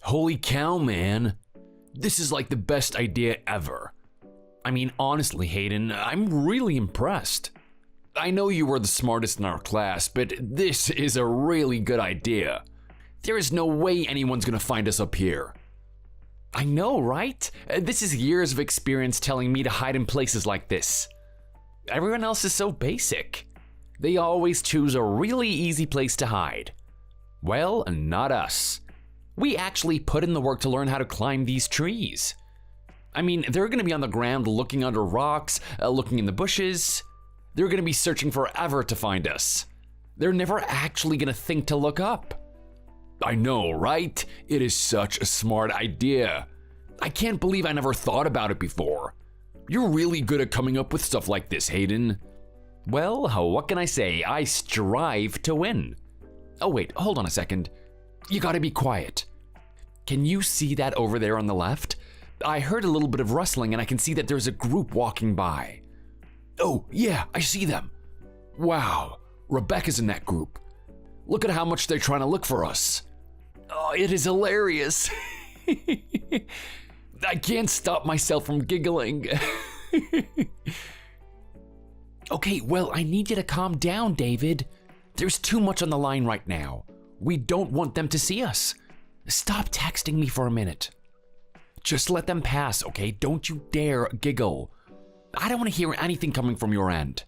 Holy cow, man. This is like the best idea ever. I mean, honestly, Hayden, I'm really impressed. I know you were the smartest in our class, but this is a really good idea. There is no way anyone's gonna find us up here. I know, right? This is years of experience telling me to hide in places like this. Everyone else is so basic. They always choose a really easy place to hide. Well, not us. We actually put in the work to learn how to climb these trees. I mean, they're gonna be on the ground looking under rocks, looking in the bushes. They're gonna be searching forever to find us. They're never actually gonna think to look up. I know, right? It is such a smart idea. I can't believe I never thought about it before. You're really good at coming up with stuff like this, Hayden. Well, what can I say? I strive to win. Oh wait, hold on a second. You gotta be quiet. Can you see that over there on the left? I heard a little bit of rustling and I can see that there's a group walking by. Oh, yeah, I see them. Wow, Rebecca's in that group. Look at how much they're trying to look for us. Oh, it is hilarious. I can't stop myself from giggling. Okay, well, I need you to calm down, David. There's too much on the line right now. We don't want them to see us. Stop texting me for a minute. Just let them pass, okay? Don't you dare giggle. I don't want to hear anything coming from your end.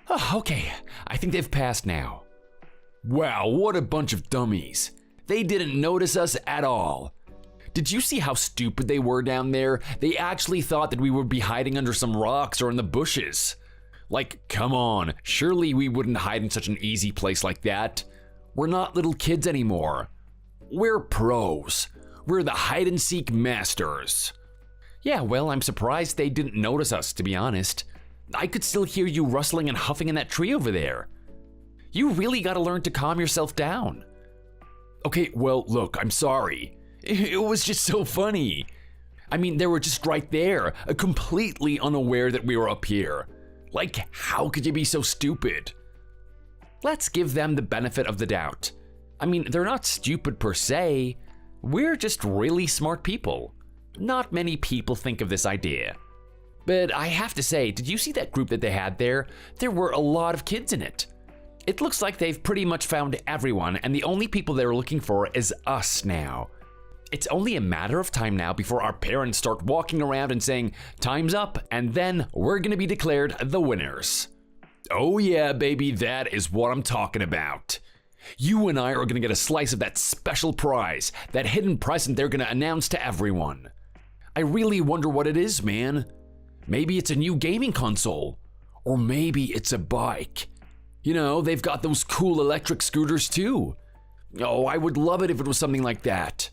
Oh, okay, I think they've passed now. Wow, what a bunch of dummies. They didn't notice us at all. Did you see how stupid they were down there? They actually thought that we would be hiding under some rocks or in the bushes. Like, come on, surely we wouldn't hide in such an easy place like that. We're not little kids anymore. We're pros. We're the hide-and-seek masters. Yeah, well, I'm surprised they didn't notice us, to be honest. I could still hear you rustling and huffing in that tree over there. You really gotta learn to calm yourself down. Okay, well, look, I'm sorry. It was just so funny. I mean, they were just right there, completely unaware that we were up here. Like, how could you be so stupid? Let's give them the benefit of the doubt. I mean, they're not stupid per se. We're just really smart people. Not many people think of this idea. But I have to say, did you see that group that they had there? There were a lot of kids in it. It looks like they've pretty much found everyone, and the only people they're looking for is us now. It's only a matter of time now before our parents start walking around and saying, "Time's up," and then we're gonna be declared the winners. Oh yeah, baby, that is what I'm talking about. You and I are gonna get a slice of that special prize, that hidden present they're gonna announce to everyone. I really wonder what it is, man. Maybe it's a new gaming console. Or maybe it's a bike. You know, they've got those cool electric scooters too. Oh, I would love it if it was something like that.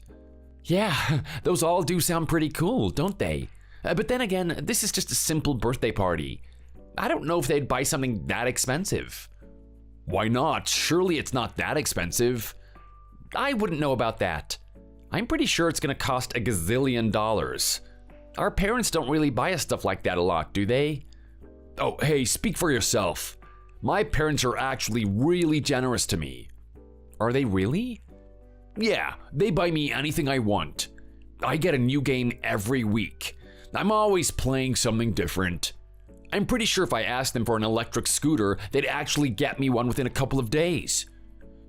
Yeah, those all do sound pretty cool, don't they? But then again, this is just a simple birthday party. I don't know if they'd buy something that expensive. Why not? Surely it's not that expensive. I wouldn't know about that. I'm pretty sure it's gonna cost a gazillion dollars. Our parents don't really buy us stuff like that a lot, do they? Oh, hey, speak for yourself. My parents are actually really generous to me. Are they really? Yeah, they buy me anything I want. I get a new game every week. I'm always playing something different. I'm pretty sure if I asked them for an electric scooter, they'd actually get me one within a couple of days.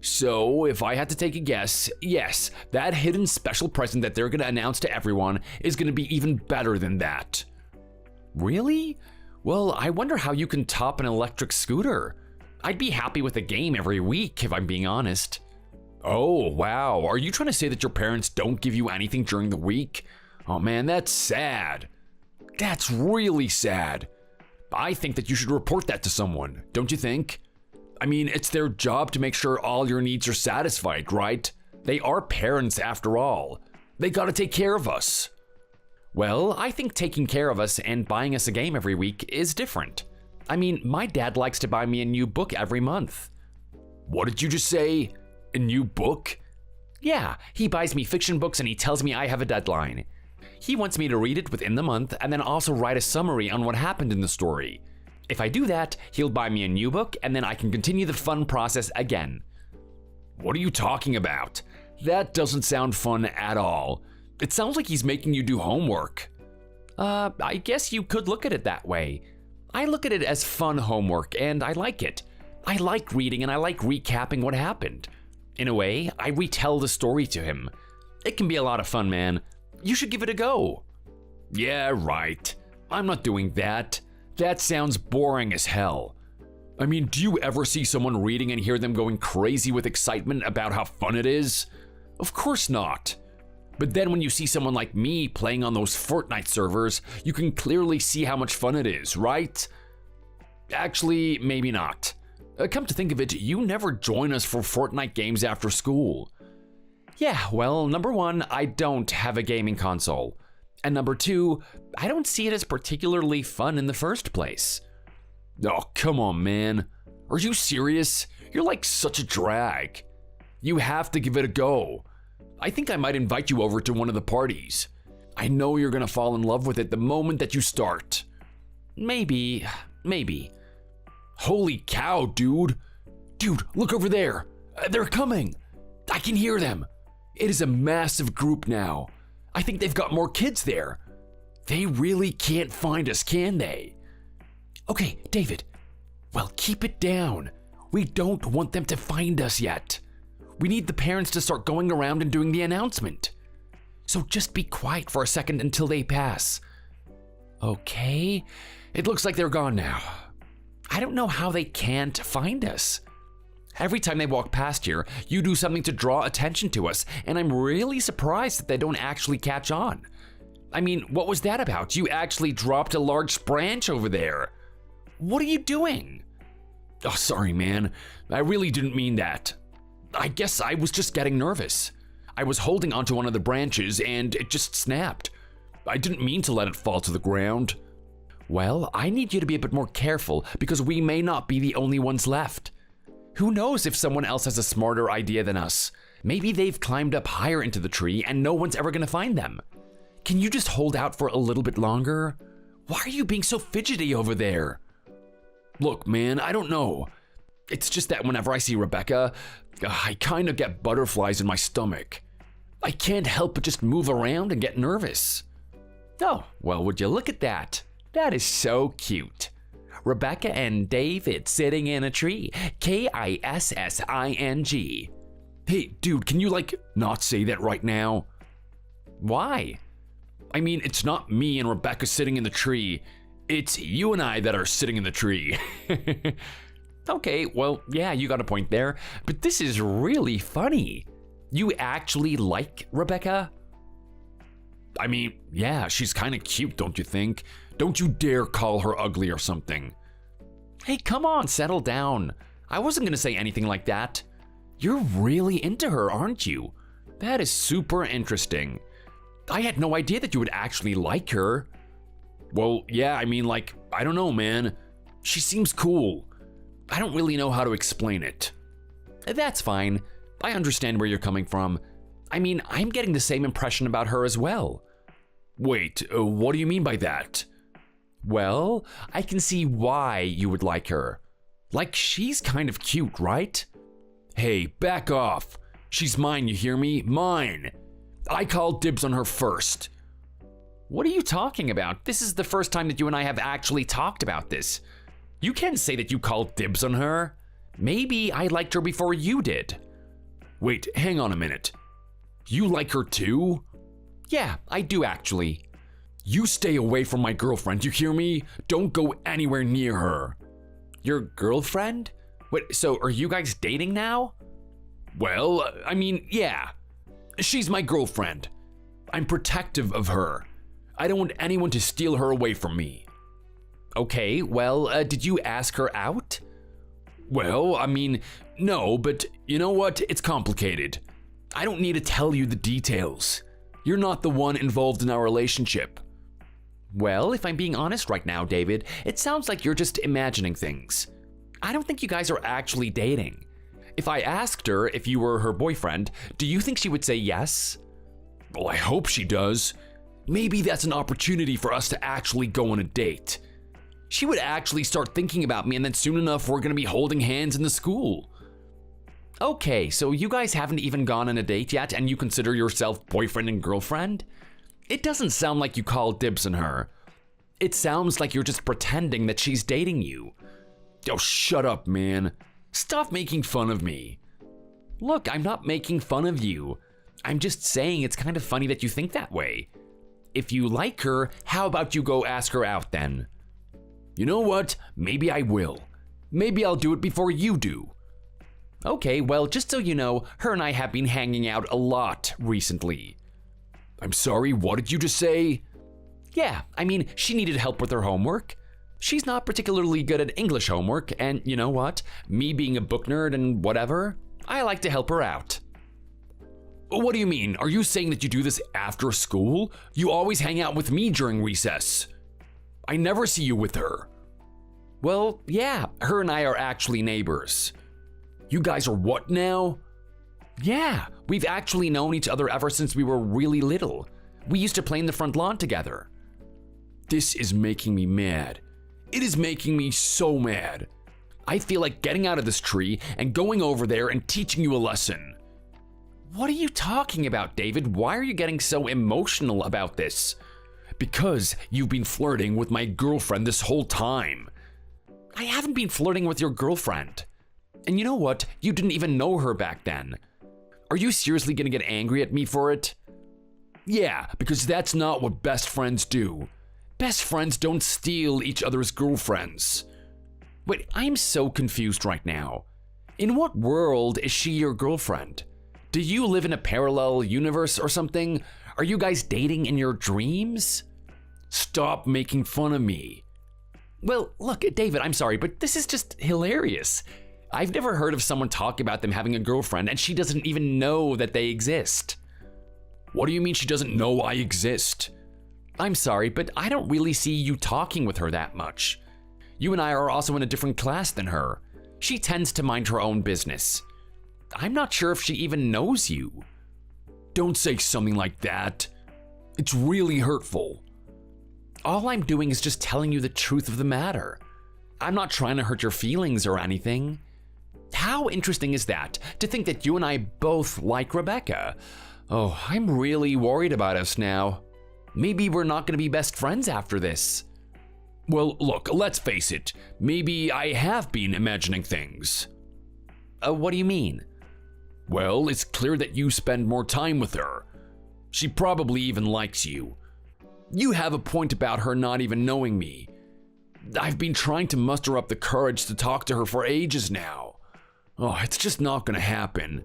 So, if I had to take a guess, yes, that hidden special present that they're gonna announce to everyone is gonna be even better than that. Really? Well, I wonder how you can top an electric scooter. I'd be happy with a game every week, if I'm being honest. Oh, wow. Are you trying to say that your parents don't give you anything during the week? Oh man, that's sad. That's really sad. I think that you should report that to someone, don't you think? I mean, it's their job to make sure all your needs are satisfied, right? They are parents after all. They gotta take care of us. Well, I think taking care of us and buying us a game every week is different. I mean, my dad likes to buy me a new book every month. What did you just say? A new book? Yeah, he buys me fiction books and he tells me I have a deadline. He wants me to read it within the month and then also write a summary on what happened in the story. If I do that, he'll buy me a new book and then I can continue the fun process again. What are you talking about? That doesn't sound fun at all. It sounds like he's making you do homework. I guess you could look at it that way. I look at it as fun homework, and I like it. I like reading and I like recapping what happened. In a way, I retell the story to him. It can be a lot of fun, man. You should give it a go. Yeah, right. I'm not doing that. That sounds boring as hell. I mean, do you ever see someone reading and hear them going crazy with excitement about how fun it is? Of course not. But then when you see someone like me playing on those Fortnite servers, you can clearly see how much fun it is, right? Actually, maybe not. Come to think of it, you never join us for Fortnite games after school. Yeah, well, number one, I don't have a gaming console. And number two, I don't see it as particularly fun in the first place. Oh, come on, man. Are you serious? You're like such a drag. You have to give it a go. I think I might invite you over to one of the parties. I know you're gonna fall in love with it the moment that you start. Maybe. Holy cow, dude. Dude, look over there. They're coming. I can hear them. It is a massive group now. I think they've got more kids there. They really can't find us, can they? Okay, David. Well, keep it down. We don't want them to find us yet. We need the parents to start going around and doing the announcement. So just be quiet for a second until they pass. Okay, it looks like they're gone now. I don't know how they can't find us. Every time they walk past here, you do something to draw attention to us, and I'm really surprised that they don't actually catch on. I mean, what was that about? You actually dropped a large branch over there. What are you doing? Oh, sorry, man. I really didn't mean that. I guess I was just getting nervous. I was holding onto one of the branches and it just snapped. I didn't mean to let it fall to the ground. Well, I need you to be a bit more careful because we may not be the only ones left. Who knows if someone else has a smarter idea than us? Maybe they've climbed up higher into the tree and no one's ever gonna find them. Can you just hold out for a little bit longer? Why are you being so fidgety over there? Look, man, I don't know. It's just that whenever I see Rebecca, I kind of get butterflies in my stomach. I can't help but just move around and get nervous. Oh, well, would you look at that? That is so cute. Rebecca and David sitting in a tree. Kissing. Hey, dude, can you, not say that right now? Why? I mean, it's not me and Rebecca sitting in the tree. It's you and I that are sitting in the tree. Okay, well, yeah, you got a point there, but this is really funny. You actually like Rebecca? I mean, yeah, she's kind of cute, don't you think? Don't you dare call her ugly or something. Hey, come on, settle down. I wasn't gonna say anything like that. You're really into her, aren't you? That is super interesting. I had no idea that you would actually like her. Well, yeah, I mean, I don't know, man. She seems cool. I don't really know how to explain it. That's fine. I understand where you're coming from. I mean, I'm getting the same impression about her as well. Wait, what do you mean by that? Well, I can see why you would like her. She's kind of cute, right? Hey, back off. She's mine, you hear me? Mine. I called dibs on her first. What are you talking about? This is the first time that you and I have actually talked about this. You can't say that you called dibs on her. Maybe I liked her before you did. Wait, hang on a minute. You like her too? Yeah, I do actually. You stay away from my girlfriend, you hear me? Don't go anywhere near her. Your girlfriend? Wait, so are you guys dating now? Well, I mean, yeah. She's my girlfriend. I'm protective of her. I don't want anyone to steal her away from me. Okay, well, did you ask her out? Well, I mean, no, but you know what? It's complicated. I don't need to tell you the details. You're not the one involved in our relationship. Well, if I'm being honest right now, David, it sounds like you're just imagining things. I don't think you guys are actually dating. If I asked her if you were her boyfriend, do you think she would say yes? Well, I hope she does. Maybe that's an opportunity for us to actually go on a date. She would actually start thinking about me, and then soon enough, we're gonna be holding hands in the school. Okay, so you guys haven't even gone on a date yet and you consider yourself boyfriend and girlfriend? It doesn't sound like you call dibs on her. It sounds like you're just pretending that she's dating you. Oh, shut up, man. Stop making fun of me. Look, I'm not making fun of you. I'm just saying it's kind of funny that you think that way. If you like her, how about you go ask her out then? You know what? Maybe I will. Maybe I'll do it before you do. Okay, well, just so you know, her and I have been hanging out a lot recently. I'm sorry, what did you just say? Yeah, I mean, she needed help with her homework. She's not particularly good at English homework, and you know what? Me being a book nerd and whatever, I like to help her out. What do you mean? Are you saying that you do this after school? You always hang out with me during recess. I never see you with her. Well, yeah, her and I are actually neighbors. You guys are what now? Yeah, we've actually known each other ever since we were really little. We used to play in the front lawn together. This is making me mad. It is making me so mad. I feel like getting out of this tree and going over there and teaching you a lesson. What are you talking about, David? Why are you getting so emotional about this? Because you've been flirting with my girlfriend this whole time. I haven't been flirting with your girlfriend. And you know what? You didn't even know her back then. Are you seriously gonna get angry at me for it? Yeah, because that's not what best friends do. Best friends don't steal each other's girlfriends. Wait, I'm so confused right now. In what world is she your girlfriend? Do you live in a parallel universe or something? Are you guys dating in your dreams? Stop making fun of me. Well, look, David, I'm sorry, but this is just hilarious. I've never heard of someone talk about them having a girlfriend and she doesn't even know that they exist. What do you mean she doesn't know I exist? I'm sorry, but I don't really see you talking with her that much. You and I are also in a different class than her. She tends to mind her own business. I'm not sure if she even knows you. Don't say something like that. It's really hurtful. All I'm doing is just telling you the truth of the matter. I'm not trying to hurt your feelings or anything. How interesting is that, to think that you and I both like Rebecca? Oh, I'm really worried about us now. Maybe we're not going to be best friends after this. Well, look, let's face it. Maybe I have been imagining things. What do you mean? Well, it's clear that you spend more time with her. She probably even likes you. You have a point about her not even knowing me. I've been trying to muster up the courage to talk to her for ages now. Oh, it's just not gonna happen.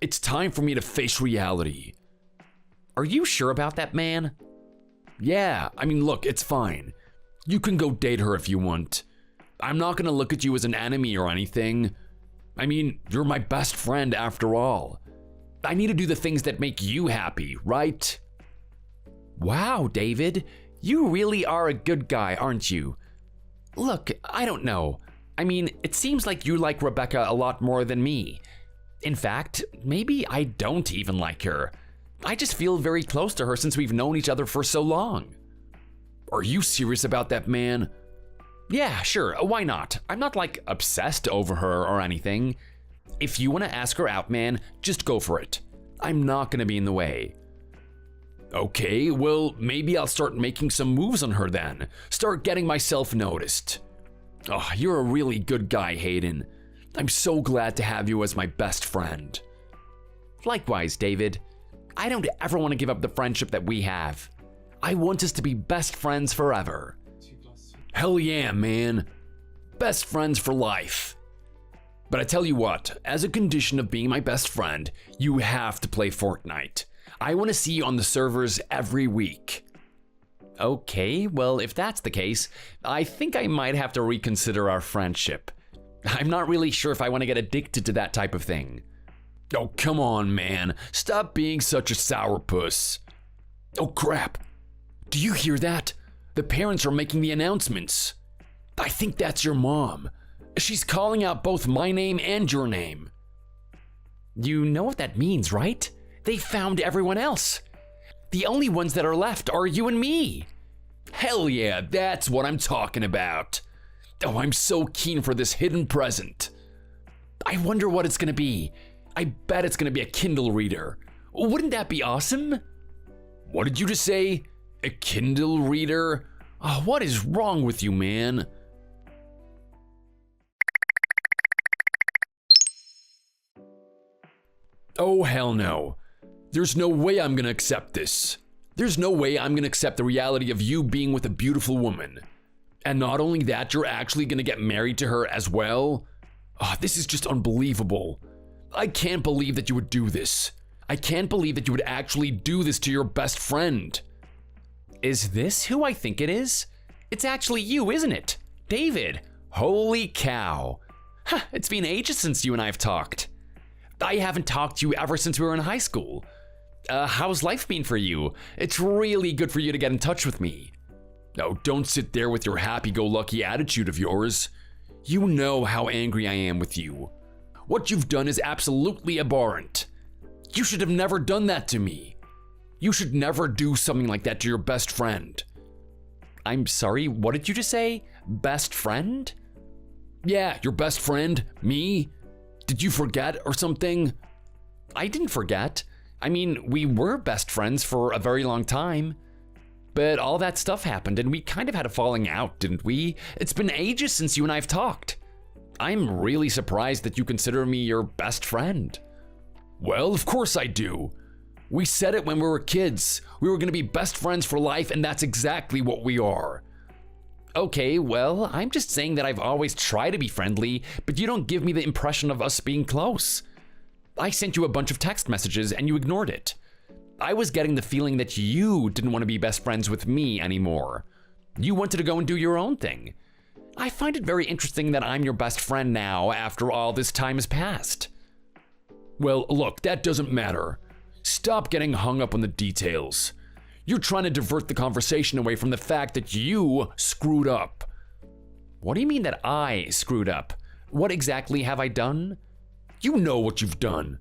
It's time for me to face reality. Are you sure about that, man? Yeah, I mean, look, it's fine. You can go date her if you want. I'm not gonna look at you as an enemy or anything. I mean, you're my best friend after all. I need to do the things that make you happy, right? Wow, David, you really are a good guy, aren't you? Look, I don't know. I mean, it seems like you like Rebecca a lot more than me. In fact, maybe I don't even like her. I just feel very close to her since we've known each other for so long. Are you serious about that, man? Yeah, sure, why not? I'm not like obsessed over her or anything. If you want to ask her out, man, just go for it. I'm not gonna be in the way. Okay, well, maybe I'll start making some moves on her then. Start getting myself noticed. Oh, you're a really good guy, Hayden. I'm so glad to have you as my best friend. Likewise, David. I don't ever want to give up the friendship that we have. I want us to be best friends forever. Hell yeah, man. Best friends for life. But I tell you what, as a condition of being my best friend, you have to play Fortnite. I want to see you on the servers every week. Okay, well, if that's the case, I think I might have to reconsider our friendship. I'm not really sure if I want to get addicted to that type of thing. Oh, come on, man. Stop being such a sourpuss. Oh, crap. Do you hear that? The parents are making the announcements. I think that's your mom. She's calling out both my name and your name. You know what that means, right? They found everyone else. The only ones that are left are you and me. Hell yeah, that's what I'm talking about. Oh, I'm so keen for this hidden present. I wonder what it's gonna be. I bet it's gonna be a Kindle reader. Wouldn't that be awesome? What did you just say? A Kindle reader? Oh, what is wrong with you, man? Oh, hell no. There's no way I'm gonna accept this. There's no way I'm gonna accept the reality of you being with a beautiful woman. And not only that, you're actually gonna get married to her as well? Oh, this is just unbelievable. I can't believe that you would do this. I can't believe that you would actually do this to your best friend. Is this who I think it is? It's actually you, isn't it? David. Holy cow. Huh, it's been ages since you and I have talked. I haven't talked to you ever since we were in high school. How's life been for you? It's really good for you to get in touch with me. No, don't sit there with your happy-go-lucky attitude of yours. You know how angry I am with you. What you've done is absolutely abhorrent. You should have never done that to me. You should never do something like that to your best friend. I'm sorry, what did you just say? Best friend? Yeah, your best friend, me. Did you forget or something? I didn't forget. I mean, we were best friends for a very long time. But all that stuff happened and we kind of had a falling out, didn't we? It's been ages since you and I have talked. I'm really surprised that you consider me your best friend. Well, of course I do. We said it when we were kids. We were gonna be best friends for life, and that's exactly what we are. Okay, well, I'm just saying that I've always tried to be friendly, but you don't give me the impression of us being close. I sent you a bunch of text messages and you ignored it. I was getting the feeling that you didn't want to be best friends with me anymore. You wanted to go and do your own thing. I find it very interesting that I'm your best friend now after all this time has passed. Well, look, that doesn't matter. Stop getting hung up on the details. You're trying to divert the conversation away from the fact that you screwed up. What do you mean that I screwed up? What exactly have I done? You know what you've done.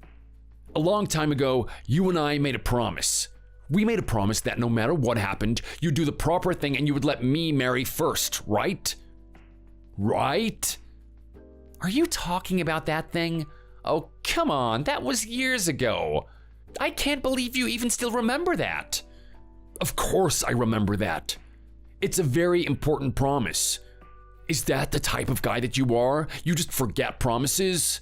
A long time ago, you and I made a promise. We made a promise that no matter what happened, you'd do the proper thing and you would let me marry first, right? Right? Are you talking about that thing? Oh, come on, that was years ago. I can't believe you even still remember that. Of course I remember that. It's a very important promise. Is that the type of guy that you are? You just forget promises?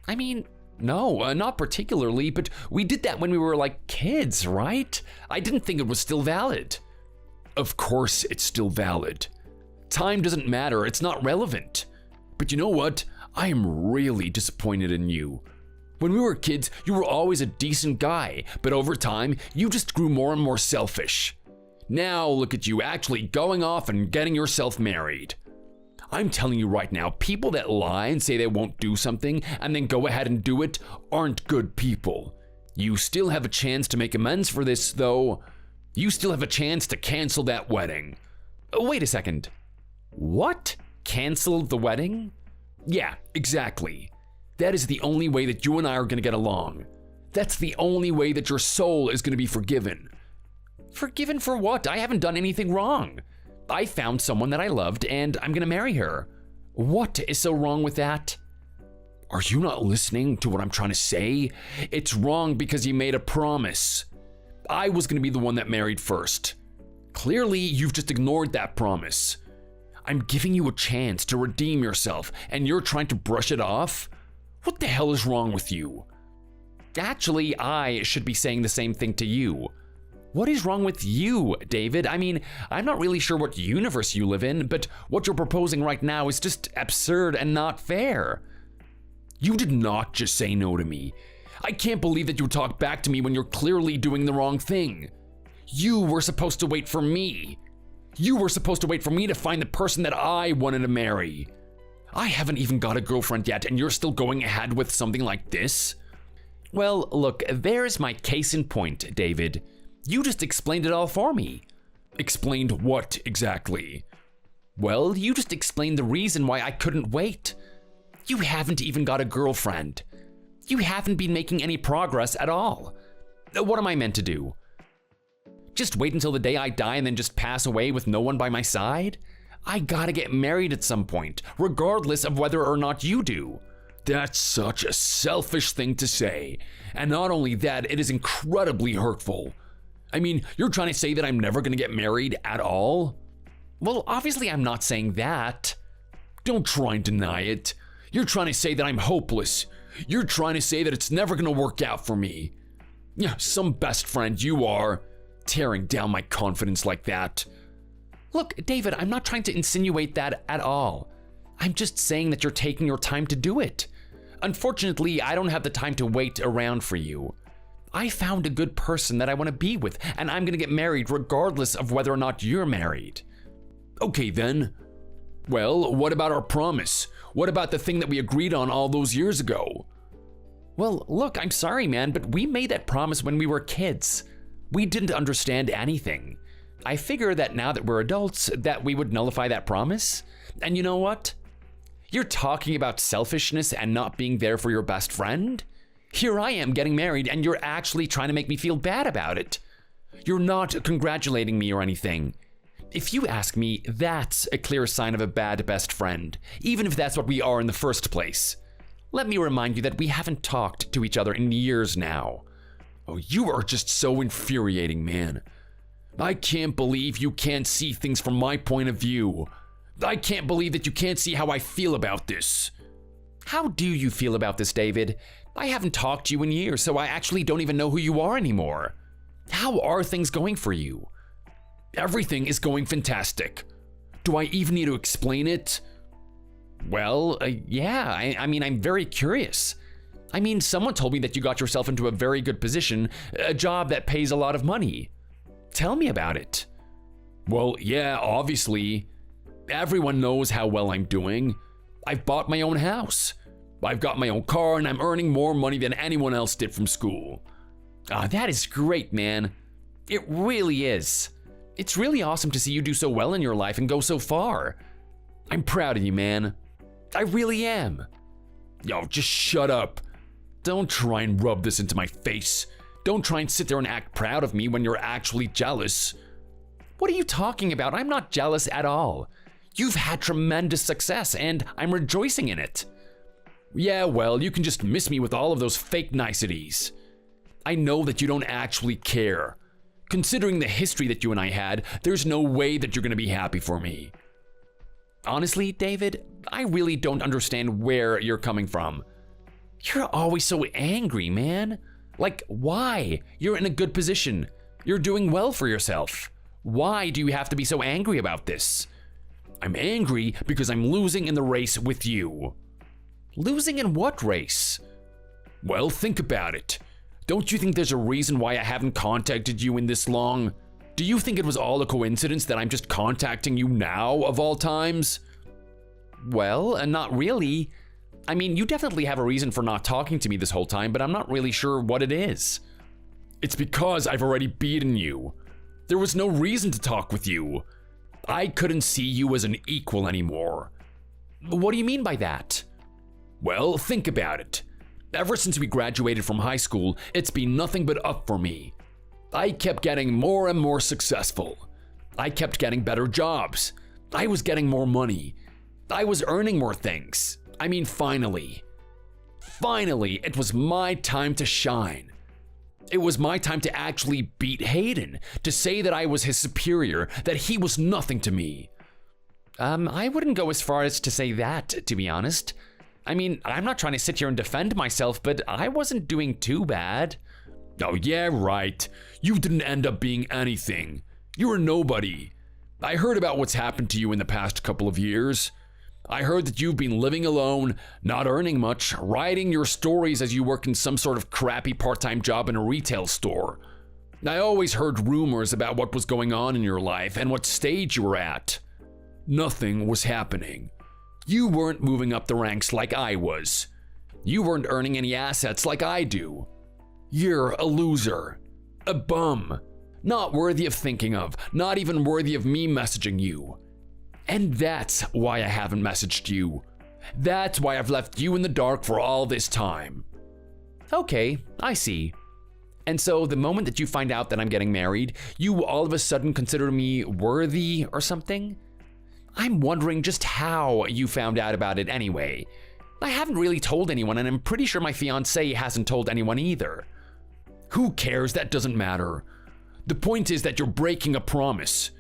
I mean, no, not particularly, but we did that when we were like kids, right? I didn't think it was still valid. Of course it's still valid. Time doesn't matter, it's not relevant. But you know what? I am really disappointed in you. When we were kids, you were always a decent guy, but over time, you just grew more and more selfish. Now look at you actually going off and getting yourself married. I'm telling you right now, people that lie and say they won't do something and then go ahead and do it aren't good people. You still have a chance to make amends for this, though. You still have a chance to cancel that wedding. Wait a second. What? Cancel the wedding? Yeah, exactly. That is the only way that you and I are gonna get along. That's the only way that your soul is gonna be forgiven. Forgiven for what? I haven't done anything wrong. I found someone that I loved and I'm gonna marry her. What is so wrong with that? Are you not listening to what I'm trying to say? It's wrong because you made a promise. I was gonna be the one that married first. Clearly, you've just ignored that promise. I'm giving you a chance to redeem yourself and you're trying to brush it off? What the hell is wrong with you? Actually, I should be saying the same thing to you. What is wrong with you, David? I mean, I'm not really sure what universe you live in, but what you're proposing right now is just absurd and not fair. You did not just say no to me. I can't believe that you would talk back to me when you're clearly doing the wrong thing. You were supposed to wait for me. You were supposed to wait for me to find the person that I wanted to marry. I haven't even got a girlfriend yet, and you're still going ahead with something like this? Well, look, there's my case in point, David. You just explained it all for me. Explained what exactly? Well, you just explained the reason why I couldn't wait. You haven't even got a girlfriend. You haven't been making any progress at all. What am I meant to do? Just wait until the day I die and then just pass away with no one by my side? I gotta get married at some point, regardless of whether or not you do. That's such a selfish thing to say. And not only that, it is incredibly hurtful. I mean, you're trying to say that I'm never gonna get married at all? Well, obviously I'm not saying that. Don't try and deny it. You're trying to say that I'm hopeless. You're trying to say that it's never gonna work out for me. Yeah, some best friend you are, tearing down my confidence like that. Look, David, I'm not trying to insinuate that at all. I'm just saying that you're taking your time to do it. Unfortunately, I don't have the time to wait around for you. I found a good person that I want to be with, and I'm gonna get married regardless of whether or not you're married. Okay then. Well, what about our promise? What about the thing that we agreed on all those years ago? Well, look, I'm sorry, man, but we made that promise when we were kids. We didn't understand anything. I figure that now that we're adults, that we would nullify that promise. And you know what? You're talking about selfishness and not being there for your best friend? Here I am getting married and you're actually trying to make me feel bad about it. You're not congratulating me or anything. If you ask me, that's a clear sign of a bad best friend, even if that's what we are in the first place. Let me remind you that we haven't talked to each other in years now. Oh, you are just so infuriating, man. I can't believe you can't see things from my point of view. I can't believe that you can't see how I feel about this. How do you feel about this, David? I haven't talked to you in years, so I actually don't even know who you are anymore. How are things going for you? Everything is going fantastic. Do I even need to explain it? Well, yeah, I mean, I'm very curious. I mean, someone told me that you got yourself into a very good position, a job that pays a lot of money. Tell me about it. Well, yeah, obviously. Everyone knows how well I'm doing. I've bought my own house. I've got my own car and I'm earning more money than anyone else did from school. That is great, man. It really is. It's really awesome to see you do so well in your life and go so far. I'm proud of you, man. I really am. Yo, just shut up. Don't try and rub this into my face. Don't try and sit there and act proud of me when you're actually jealous. What are you talking about? I'm not jealous at all. You've had tremendous success and I'm rejoicing in it. Yeah, well, you can just miss me with all of those fake niceties. I know that you don't actually care. Considering the history that you and I had, there's no way that you're gonna be happy for me. Honestly, David, I really don't understand where you're coming from. You're always so angry, man. Like, why? You're in a good position. You're doing well for yourself. Why do you have to be so angry about this? I'm angry because I'm losing in the race with you. Losing in what race? Well, think about it. Don't you think there's a reason why I haven't contacted you in this long? Do you think it was all a coincidence that I'm just contacting you now, of all times? Well, not really. I mean, you definitely have a reason for not talking to me this whole time, but I'm not really sure what it is. It's because I've already beaten you. There was no reason to talk with you. I couldn't see you as an equal anymore. What do you mean by that? Well, think about it. Ever since we graduated from high school, it's been nothing but up for me. I kept getting more and more successful. I kept getting better jobs. I was getting more money. I was earning more things. I mean, finally, it was my time to shine. It was my time to actually beat Hayden, to say that I was his superior, that he was nothing to me. I wouldn't go as far as to say that, to be honest. I mean, I'm not trying to sit here and defend myself, but I wasn't doing too bad. Oh yeah, right. You didn't end up being anything. You were nobody. I heard about what's happened to you in the past couple of years. I heard that you've been living alone, not earning much, writing your stories as you work in some sort of crappy part-time job in a retail store. I always heard rumors about what was going on in your life and what stage you were at. Nothing was happening. You weren't moving up the ranks like I was. You weren't earning any assets like I do. You're a loser. A bum. Not worthy of thinking of, not even worthy of me messaging you. And that's why I haven't messaged you. That's why I've left you in the dark for all this time. Okay, I see. And so the moment that you find out that I'm getting married, you all of a sudden consider me worthy or something? I'm wondering just how you found out about it anyway. I haven't really told anyone, and I'm pretty sure my fiancé hasn't told anyone either. Who cares? That doesn't matter. The point is that you're breaking a promise.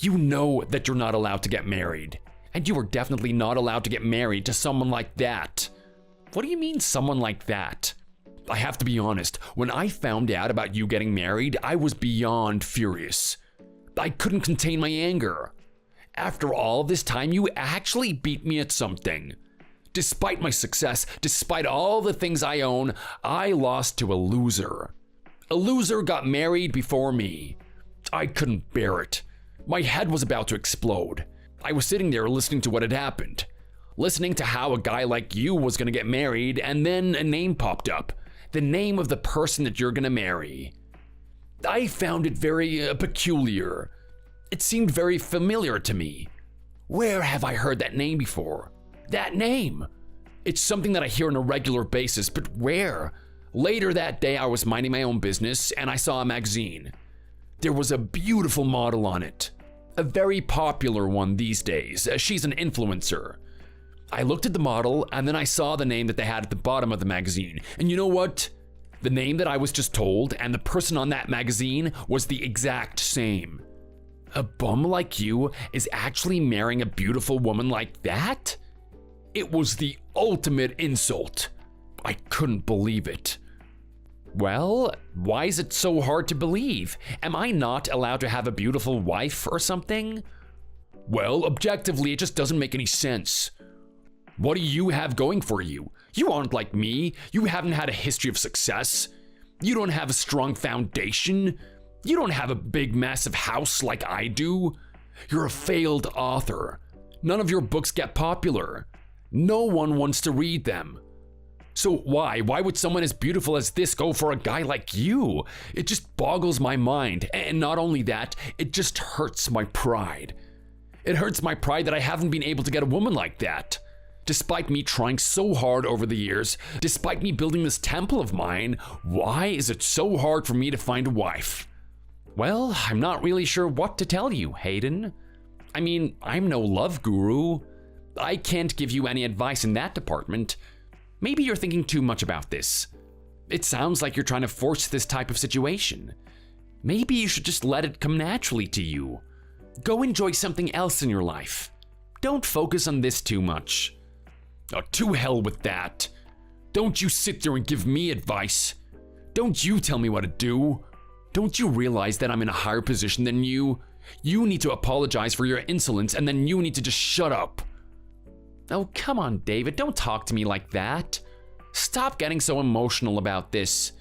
You know that you're not allowed to get married, and you are definitely not allowed to get married to someone like that. What do you mean, someone like that? I have to be honest, when I found out about you getting married, I was beyond furious. I couldn't contain my anger. After all this time, you actually beat me at something. Despite my success, despite all the things I own, I lost to a loser. A loser got married before me. I couldn't bear it. My head was about to explode. I was sitting there listening to what had happened. Listening to how a guy like you was gonna get married, and then a name popped up. The name of the person that you're gonna marry. I found it very peculiar. It seemed very familiar to me. Where have I heard that name before? That name! It's something that I hear on a regular basis, but where? Later that day, I was minding my own business and I saw a magazine. There was a beautiful model on it. A very popular one these days. She's an influencer. I looked at the model and then I saw the name that they had at the bottom of the magazine. And you know what? The name that I was just told and the person on that magazine was the exact same. A bum like you is actually marrying a beautiful woman like that? It was the ultimate insult. I couldn't believe it. Well, why is it so hard to believe? Am I not allowed to have a beautiful wife or something? Well, objectively, it just doesn't make any sense. What do you have going for you? You aren't like me. You haven't had a history of success. You don't have a strong foundation. You don't have a big, massive house like I do. You're a failed author. None of your books get popular. No one wants to read them. So why would someone as beautiful as this go for a guy like you? It just boggles my mind. And not only that, it just hurts my pride. It hurts my pride that I haven't been able to get a woman like that. Despite me trying so hard over the years, despite me building this temple of mine, why is it so hard for me to find a wife? Well, I'm not really sure what to tell you, Hayden. I mean, I'm no love guru. I can't give you any advice in that department. Maybe you're thinking too much about this. It sounds like you're trying to force this type of situation. Maybe you should just let it come naturally to you. Go enjoy something else in your life. Don't focus on this too much. Oh, to hell with that. Don't you sit there and give me advice. Don't you tell me what to do. Don't you realize that I'm in a higher position than you? You need to apologize for your insolence and then you need to just shut up. Oh, come on, David, don't talk to me like that. Stop getting so emotional about this.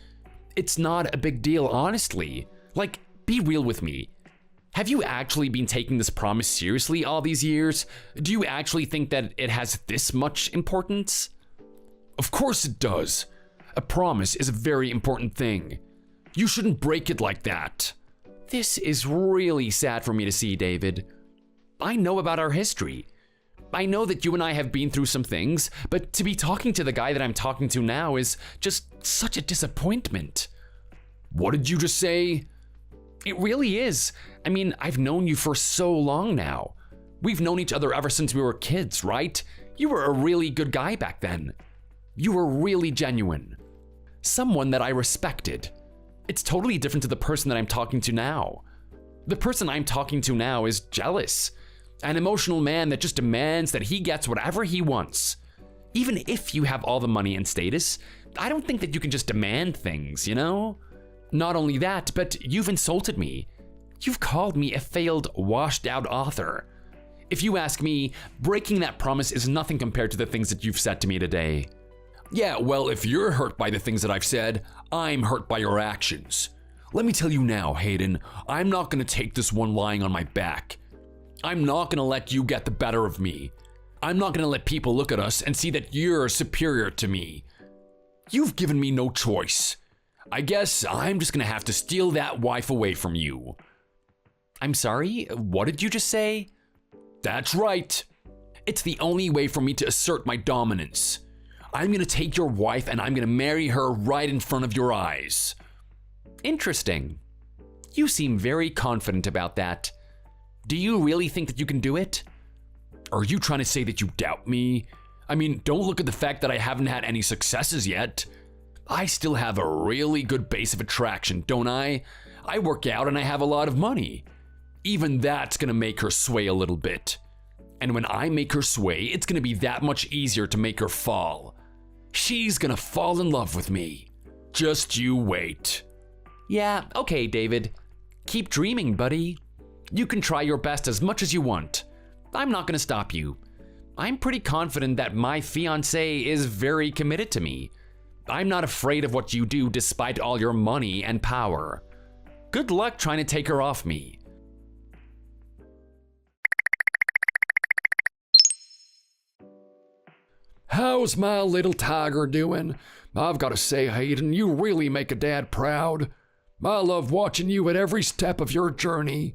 It's not a big deal, honestly. Like, be real with me. Have you actually been taking this promise seriously all these years? Do you actually think that it has this much importance? Of course it does. A promise is a very important thing. You shouldn't break it like that. This is really sad for me to see, David. I know about our history. I know that you and I have been through some things, but to be talking to the guy that I'm talking to now is just such a disappointment. What did you just say? It really is. I mean, I've known you for so long now. We've known each other ever since we were kids, right? You were a really good guy back then. You were really genuine. Someone that I respected. It's totally different to the person that I'm talking to now. The person I'm talking to now is jealous. An emotional man that just demands that he gets whatever he wants. Even if you have all the money and status, I don't think that you can just demand things, you know? Not only that, but you've insulted me. You've called me a failed, washed-out author. If you ask me, breaking that promise is nothing compared to the things that you've said to me today. Yeah, well, if you're hurt by the things that I've said, I'm hurt by your actions. Let me tell you now, Hayden, I'm not gonna take this one lying on my back. I'm not gonna let you get the better of me. I'm not gonna let people look at us and see that you're superior to me. You've given me no choice. I guess I'm just gonna have to steal that wife away from you. I'm sorry, what did you just say? That's right. It's the only way for me to assert my dominance. I'm gonna take your wife and I'm gonna marry her right in front of your eyes. Interesting. You seem very confident about that. Do you really think that you can do it? Are you trying to say that you doubt me? I mean, don't look at the fact that I haven't had any successes yet. I still have a really good base of attraction, don't I? I work out and I have a lot of money. Even that's gonna make her sway a little bit. And when I make her sway, it's gonna be that much easier to make her fall. She's gonna fall in love with me. Just you wait. Yeah, okay, David. Keep dreaming, buddy. You can try your best as much as you want. I'm not gonna stop you. I'm pretty confident that my fiancé is very committed to me. I'm not afraid of what you do despite all your money and power. Good luck trying to take her off me. How's my little tiger doing? I've got to say, Hayden, you really make a dad proud. I love watching you at every step of your journey.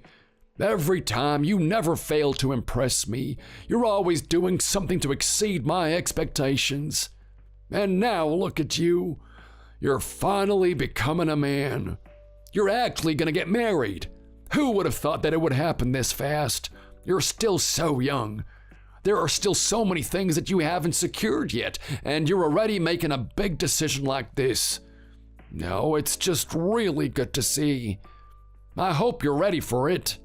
Every time, you never fail to impress me. You're always doing something to exceed my expectations. And now look at you. You're finally becoming a man. You're actually gonna get married. Who would have thought that it would happen this fast? You're still so young. There are still so many things that you haven't secured yet, and you're already making a big decision like this. No, it's just really good to see. I hope you're ready for it.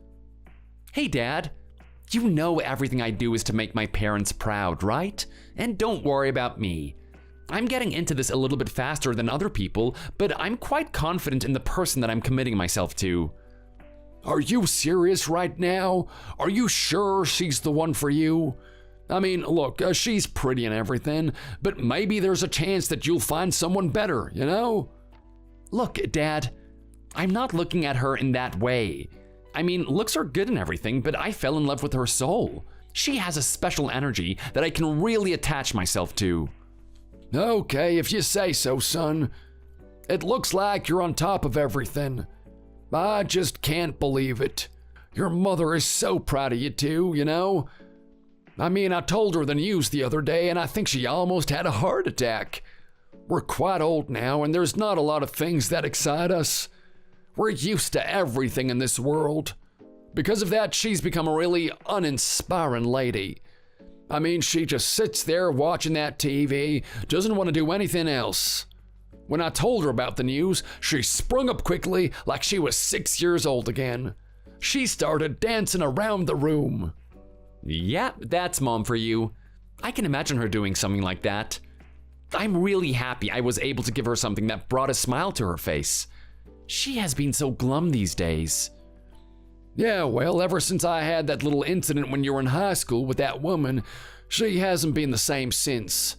Hey, Dad. You know everything I do is to make my parents proud, right? And don't worry about me. I'm getting into this a little bit faster than other people, but I'm quite confident in the person that I'm committing myself to. Are you serious right now? Are you sure she's the one for you? I mean, look, she's pretty and everything, but maybe there's a chance that you'll find someone better, you know? Look, Dad, I'm not looking at her in that way. I mean, looks are good and everything, but I fell in love with her soul. She has a special energy that I can really attach myself to. Okay, if you say so, son. It looks like you're on top of everything. I just can't believe it. Your mother is so proud of you too, you know? I mean, I told her the news the other day and I think she almost had a heart attack. We're quite old now and there's not a lot of things that excite us. We're used to everything in this world. Because of that, she's become a really uninspiring lady. I mean, she just sits there watching that TV, doesn't want to do anything else. When I told her about the news, she sprung up quickly like she was 6 years old again. She started dancing around the room. Yeah, that's Mom for you. I can imagine her doing something like that. I'm really happy I was able to give her something that brought a smile to her face. She has been so glum these days. Yeah, well, ever since I had that little incident when you were in high school with that woman, she hasn't been the same since.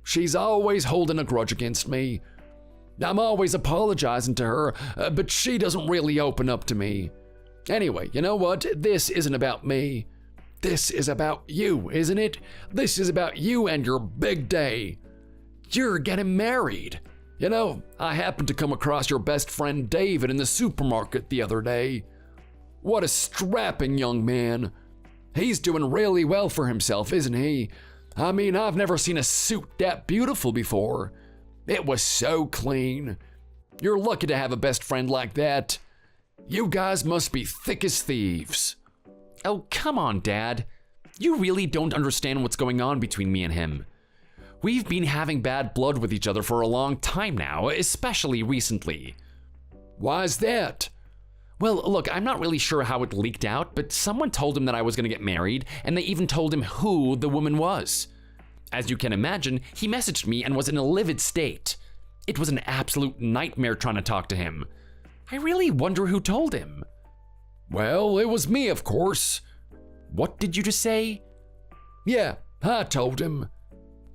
She's always holding a grudge against me. I'm always apologizing to her, but she doesn't really open up to me. Anyway, you know what? This isn't about me. This is about you, isn't it? This is about you and your big day. You're getting married. You know, I happened to come across your best friend David in the supermarket the other day. What a strapping young man. He's doing really well for himself, isn't he? I mean, I've never seen a suit that beautiful before. It was so clean. You're lucky to have a best friend like that. You guys must be thick as thieves. Oh, come on, Dad. You really don't understand what's going on between me and him. We've been having bad blood with each other for a long time now, especially recently. Why's that? Well, look, I'm not really sure how it leaked out, but someone told him that I was going to get married, and they even told him who the woman was. As you can imagine, he messaged me and was in a livid state. It was an absolute nightmare trying to talk to him. I really wonder who told him. Well, it was me, of course. What did you just say? Yeah, I told him.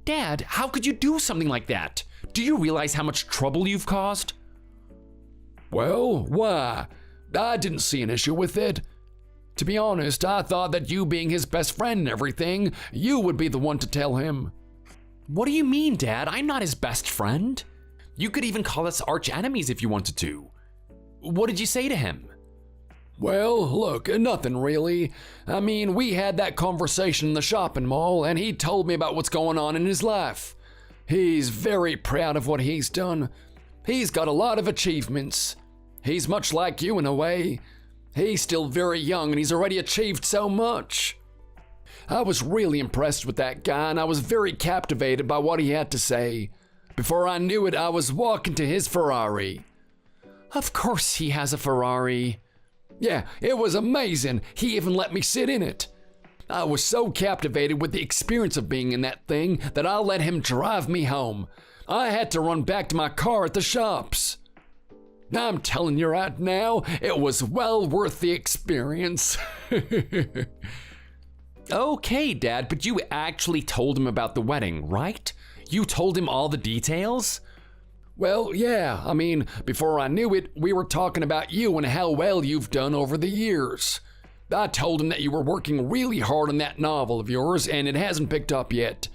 Dad, how could you do something like that? Do you realize how much trouble you've caused? Well, why? I didn't see an issue with it. To be honest, I thought that you being his best friend and everything, you would be the one to tell him. What do you mean, Dad? I'm not his best friend. You could even call us arch enemies if you wanted to. What did you say to him? Well, look, nothing really. I mean, we had that conversation in the shopping mall, and he told me about what's going on in his life. He's very proud of what he's done. He's got a lot of achievements. He's much like you in a way. He's still very young and he's already achieved so much. I was really impressed with that guy, and I was very captivated by what he had to say. Before I knew it, I was walking to his Ferrari. Of course he has a Ferrari. Yeah, it was amazing. He even let me sit in it. I was so captivated with the experience of being in that thing that I let him drive me home. I had to run back to my car at the shops. I'm telling you right now, it was well worth the experience. Okay, Dad, but you actually told him about the wedding, right? You told him all the details? Well, yeah, I mean, before I knew it, we were talking about you and how well you've done over the years. I told him that you were working really hard on that novel of yours and it hasn't picked up yet.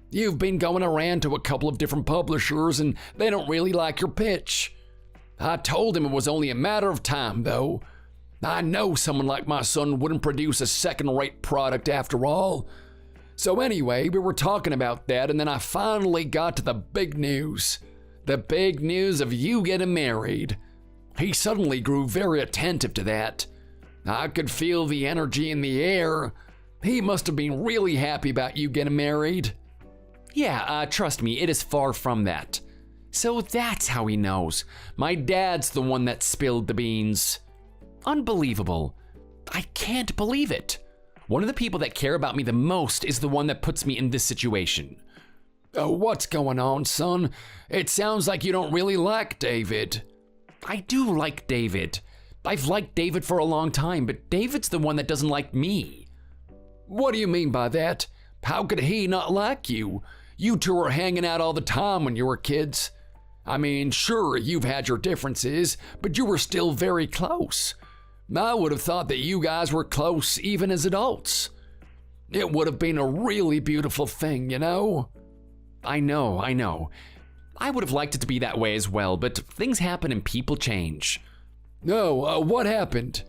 You've been going around to a couple of different publishers and they don't really like your pitch. I told him it was only a matter of time, though. I know someone like my son wouldn't produce a second-rate product after all. So anyway, we were talking about that, and then I finally got to the big news. The big news of you getting married. He suddenly grew very attentive to that. I could feel the energy in the air. He must have been really happy about you getting married. Yeah, trust me, it is far from that. So that's how he knows. My dad's the one that spilled the beans. Unbelievable. I can't believe it. One of the people that care about me the most is the one that puts me in this situation. What's going on, son? It sounds like you don't really like David. I do like David. I've liked David for a long time, but David's the one that doesn't like me. What do you mean by that? How could he not like you? You two were hanging out all the time when you were kids. I mean, sure, you've had your differences, but you were still very close. I would have thought that you guys were close even as adults. It would have been a really beautiful thing, you know? I know. I would have liked it to be that way as well, but things happen and people change. No, what happened?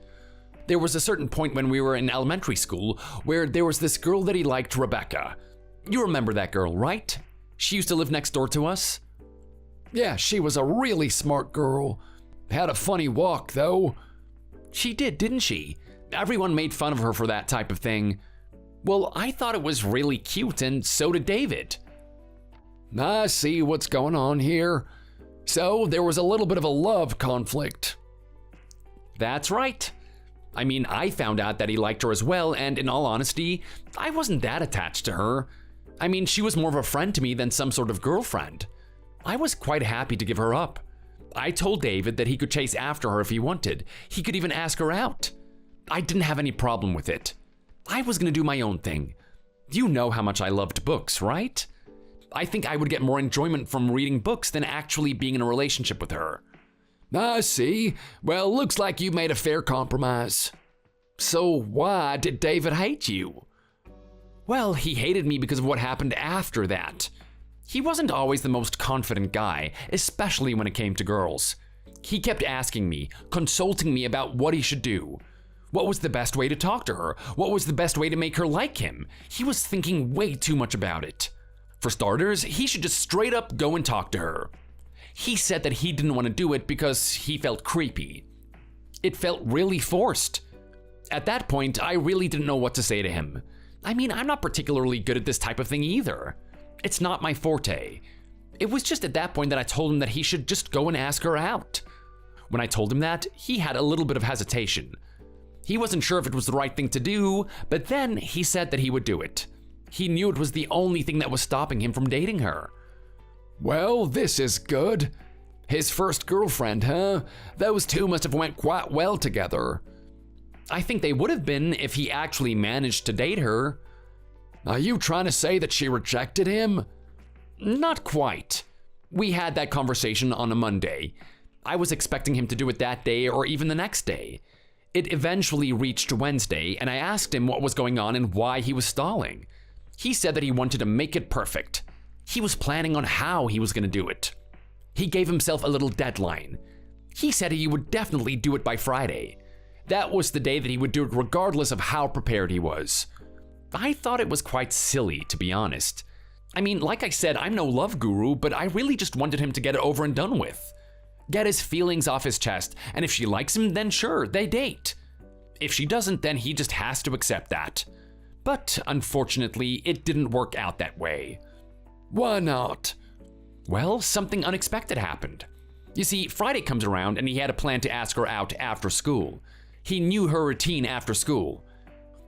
There was a certain point when we were in elementary school where there was this girl that he liked, Rebecca. You remember that girl, right? She used to live next door to us. Yeah, she was a really smart girl. Had a funny walk, though. She did, didn't she? Everyone made fun of her for that type of thing. Well, I thought it was really cute, and so did David. I see what's going on here. So there was a little bit of a love conflict. That's right. I mean, I found out that he liked her as well, and in all honesty, I wasn't that attached to her. I mean, she was more of a friend to me than some sort of girlfriend. I was quite happy to give her up. I told David that he could chase after her if he wanted. He could even ask her out. I didn't have any problem with it. I was gonna do my own thing. You know how much I loved books, right? I think I would get more enjoyment from reading books than actually being in a relationship with her. I see. Well, looks like you made a fair compromise. So why did David hate you? Well, he hated me because of what happened after that. He wasn't always the most confident guy, especially when it came to girls. He kept asking me, consulting me about what he should do. What was the best way to talk to her? What was the best way to make her like him? He was thinking way too much about it. For starters, he should just straight up go and talk to her. He said that he didn't want to do it because he felt creepy. It felt really forced. At that point, I really didn't know what to say to him. I mean, I'm not particularly good at this type of thing either. It's not my forte. It was just at that point that I told him that he should just go and ask her out. When I told him that, he had a little bit of hesitation. He wasn't sure if it was the right thing to do, but then he said that he would do it. He knew it was the only thing that was stopping him from dating her. Well, this is good. His first girlfriend, huh? Those two must have went quite well together. I think they would have been if he actually managed to date her. Are you trying to say that she rejected him? Not quite. We had that conversation on a Monday. I was expecting him to do it that day or even the next day. It eventually reached Wednesday, and I asked him what was going on and why he was stalling. He said that he wanted to make it perfect. He was planning on how he was going to do it. He gave himself a little deadline. He said he would definitely do it by Friday. That was the day that he would do it regardless of how prepared he was. I thought it was quite silly, to be honest. I mean, like I said, I'm no love guru, but I really just wanted him to get it over and done with. Get his feelings off his chest, and if she likes him, then sure, they date. If she doesn't, then he just has to accept that. But unfortunately, it didn't work out that way. Why not? Well, something unexpected happened. You see, Friday comes around and he had a plan to ask her out after school. He knew her routine after school.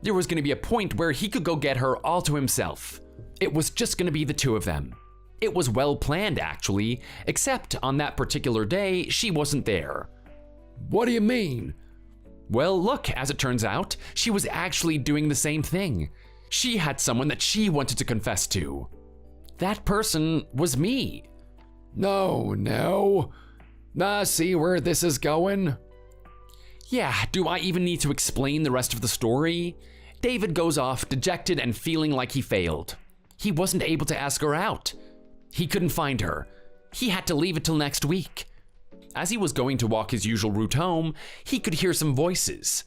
There was going to be a point where he could go get her all to himself. It was just going to be the two of them. It was well planned, actually, except on that particular day, she wasn't there. What do you mean? Well, look, as it turns out, she was actually doing the same thing. She had someone that she wanted to confess to. That person was me. No. I see where this is going. Yeah, do I even need to explain the rest of the story? David goes off dejected and feeling like he failed. He wasn't able to ask her out. He couldn't find her. He had to leave it till next week. As he was going to walk his usual route home, he could hear some voices.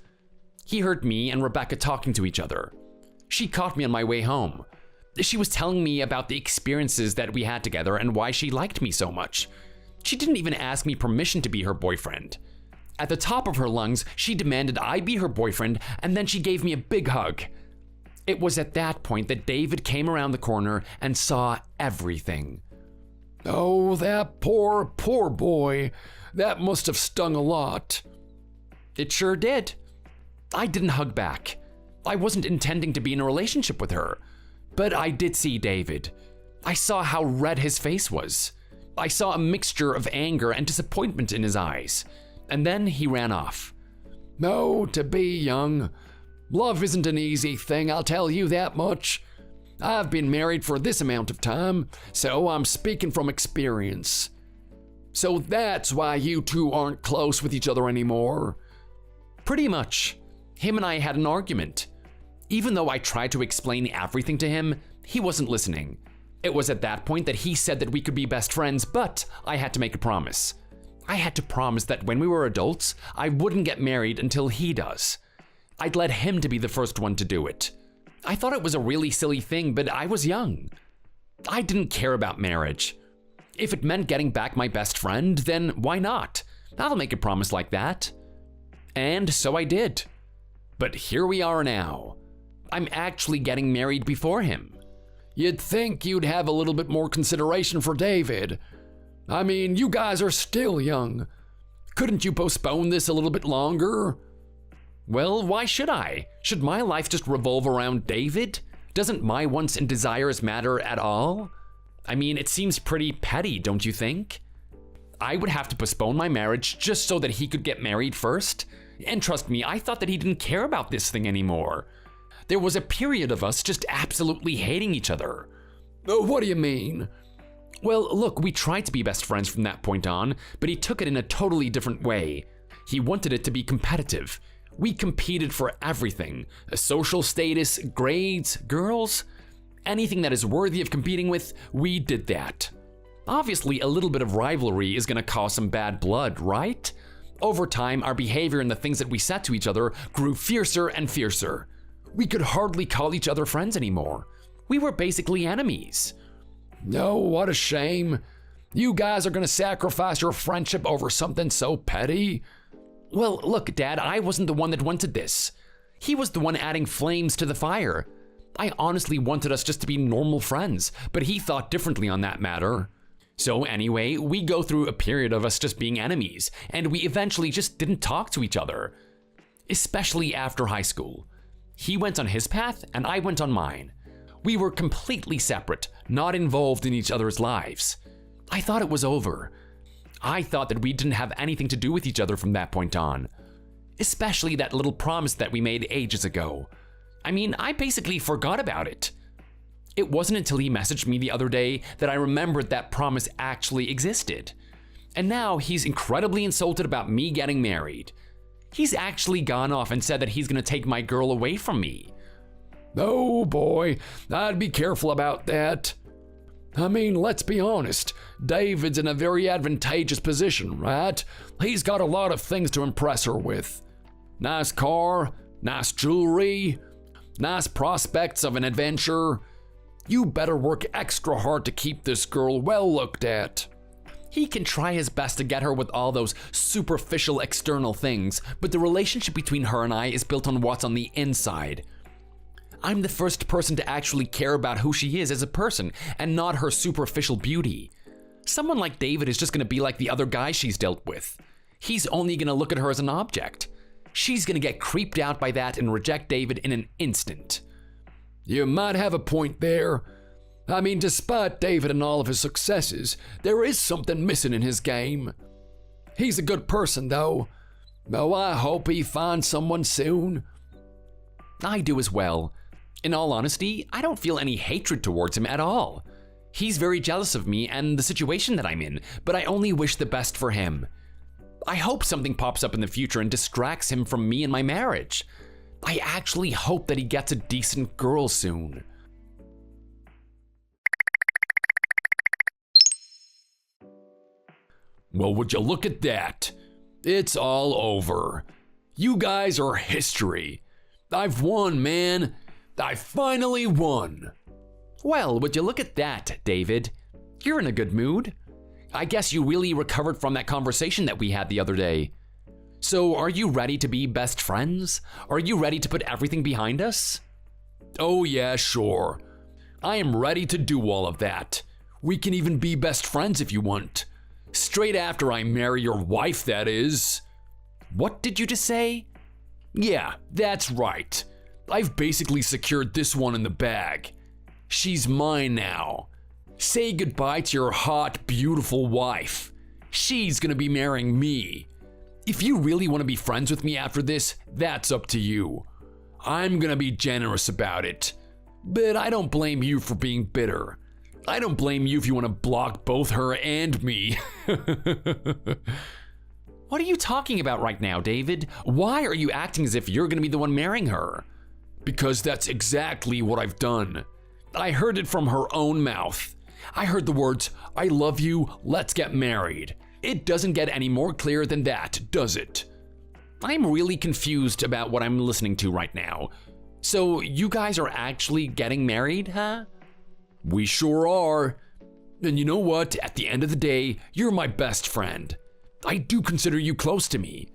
He heard me and Rebecca talking to each other. She caught me on my way home. She was telling me about the experiences that we had together and why she liked me so much. She didn't even ask me permission to be her boyfriend. At the top of her lungs, she demanded I be her boyfriend, and then she gave me a big hug. It was at that point that David came around the corner and saw everything. Oh, that poor boy. That must have stung a lot. It sure did. I didn't hug back. I wasn't intending to be in a relationship with her. But I did see David. I saw how red his face was. I saw a mixture of anger and disappointment in his eyes. And then he ran off. No, to be young. Love isn't an easy thing, I'll tell you that much. I've been married for this amount of time, so I'm speaking from experience. So that's why you two aren't close with each other anymore. Pretty much. Him and I had an argument. Even though I tried to explain everything to him, he wasn't listening. It was at that point that he said that we could be best friends, but I had to make a promise. I had to promise that when we were adults, I wouldn't get married until he does. I'd let him to be the first one to do it. I thought it was a really silly thing, but I was young. I didn't care about marriage. If it meant getting back my best friend, then why not? I'll make a promise like that. And so I did. But here we are now. I'm actually getting married before him. You'd think you'd have a little bit more consideration for David. I mean, you guys are still young. Couldn't you postpone this a little bit longer? Well, why should I? Should my life just revolve around David? Doesn't my wants and desires matter at all? I mean, it seems pretty petty, don't you think? I would have to postpone my marriage just so that he could get married first. And trust me, I thought that he didn't care about this thing anymore. There was a period of us just absolutely hating each other. What do you mean? Well, look, we tried to be best friends from that point on, but he took it in a totally different way. He wanted it to be competitive. We competed for everything. Social status, grades, girls. Anything that is worthy of competing with, we did that. Obviously, a little bit of rivalry is going to cause some bad blood, right? Over time, our behavior and the things that we said to each other grew fiercer and fiercer. We could hardly call each other friends anymore. We were basically enemies. No, what a shame. You guys are going to sacrifice your friendship over something so petty? Well, look, Dad, I wasn't the one that wanted this. He was the one adding flames to the fire. I honestly wanted us just to be normal friends, but he thought differently on that matter. So anyway, we go through a period of us just being enemies, and we eventually just didn't talk to each other. Especially after high school. He went on his path, and I went on mine. We were completely separate, not involved in each other's lives. I thought it was over. I thought that we didn't have anything to do with each other from that point on. Especially that little promise that we made ages ago. I mean, I basically forgot about it. It wasn't until he messaged me the other day that I remembered that promise actually existed. And now he's incredibly insulted about me getting married. He's actually gone off and said that he's gonna take my girl away from me. Oh boy, I'd be careful about that. I mean, let's be honest. David's in a very advantageous position, right? He's got a lot of things to impress her with. Nice car, nice jewelry, nice prospects of an adventure. You better work extra hard to keep this girl well looked at. He can try his best to get her with all those superficial external things, but the relationship between her and I is built on what's on the inside. I'm the first person to actually care about who she is as a person and not her superficial beauty. Someone like David is just gonna be like the other guys she's dealt with. He's only gonna look at her as an object. She's gonna get creeped out by that and reject David in an instant. You might have a point there. I mean, despite David and all of his successes, there is something missing in his game. He's a good person, though. Oh, I hope he finds someone soon. I do as well. In all honesty, I don't feel any hatred towards him at all. He's very jealous of me and the situation that I'm in, but I only wish the best for him. I hope something pops up in the future and distracts him from me and my marriage. I actually hope that he gets a decent girl soon. Well, would you look at that? It's all over. You guys are history. I've won, man. I finally won. Well, would you look at that, David? You're in a good mood. I guess you really recovered from that conversation that we had the other day. So, are you ready to be best friends? Are you ready to put everything behind us? Oh yeah, sure. I am ready to do all of that. We can even be best friends if you want. Straight after I marry your wife, that is. What did you just say? Yeah, that's right. I've basically secured this one in the bag. She's mine now. Say goodbye to your hot, beautiful wife. She's gonna be marrying me. If you really want to be friends with me after this, that's up to you. I'm gonna be generous about it. But I don't blame you for being bitter. I don't blame you if you want to block both her and me. What are you talking about right now, David? Why are you acting as if you're gonna be the one marrying her? Because that's exactly what I've done. I heard it from her own mouth. I heard the words, "I love you, let's get married." It doesn't get any more clear than that, does it? I'm really confused about what I'm listening to right now. So you guys are actually getting married, huh? We sure are. And you know what? At the end of the day, you're my best friend. I do consider you close to me.